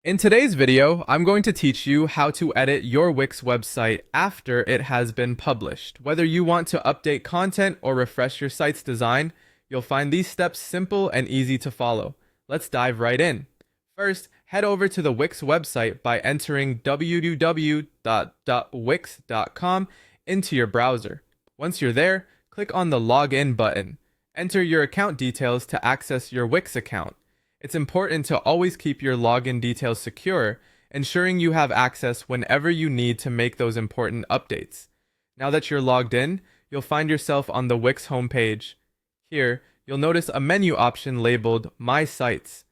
In today's video, I'm going to teach you how to edit your Wix website after it has been published. Whether you want to update content or refresh your site's design, you'll find these steps simple and easy to follow. Let's dive right in. First, head over to the Wix website by entering www.wix.com into your browser. Once you're there, click on the Login button. Enter your account details to access your Wix account. It's important to always keep your login details secure, ensuring you have access whenever you need to make those important updates. Now that you're logged in, you'll find yourself on the Wix homepage. Here, you'll notice a menu option labeled My Sites.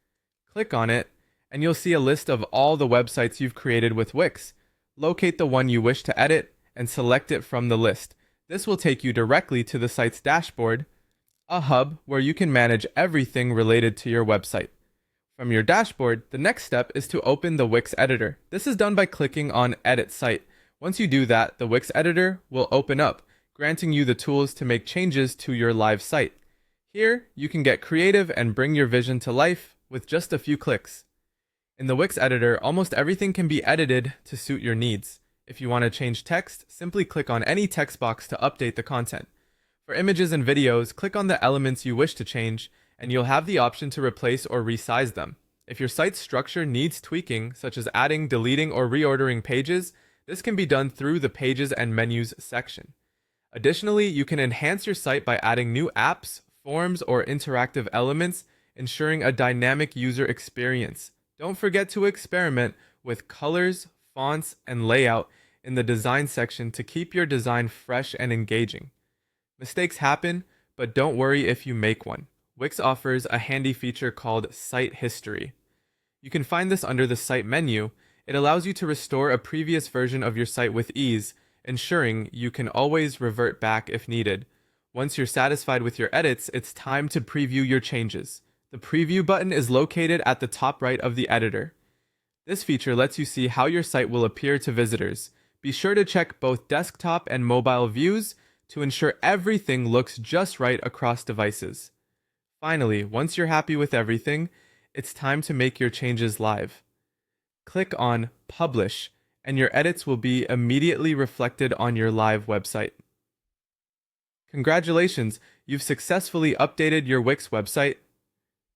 Click on it, and you'll see a list of all the websites you've created with Wix. Locate the one you wish to edit and select it from the list. This will take you directly to the site's dashboard, a hub where you can manage everything related to your website. From your dashboard, the next step is to open the Wix editor. This is done by clicking on Edit Site. Once you do that, the Wix editor will open up, granting you the tools to make changes to your live site. Here, you can get creative and bring your vision to life with just a few clicks. In the Wix editor, almost everything can be edited to suit your needs. If you want to change text, simply click on any text box to update the content. For images and videos, click on the elements you wish to change, and you'll have the option to replace or resize them. If your site's structure needs tweaking, such as adding, deleting, or reordering pages, this can be done through the Pages and Menus section. Additionally, you can enhance your site by adding new apps, forms, or interactive elements, ensuring a dynamic user experience. Don't forget to experiment with colors, fonts, and layout in the design section to keep your design fresh and engaging. Mistakes happen, but don't worry if you make one. Wix offers a handy feature called Site History. You can find this under the Site menu. It allows you to restore a previous version of your site with ease, ensuring you can always revert back if needed. Once you're satisfied with your edits, it's time to preview your changes. The Preview button is located at the top right of the editor. This feature lets you see how your site will appear to visitors. Be sure to check both desktop and mobile views to ensure everything looks just right across devices. Finally, once you're happy with everything, it's time to make your changes live. Click on Publish, and your edits will be immediately reflected on your live website. Congratulations, you've successfully updated your Wix website.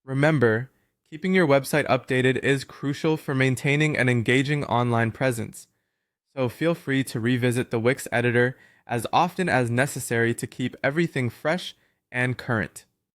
Remember, keeping your website updated is crucial for maintaining an engaging online presence. So feel free to revisit the Wix editor as often as necessary to keep everything fresh and current.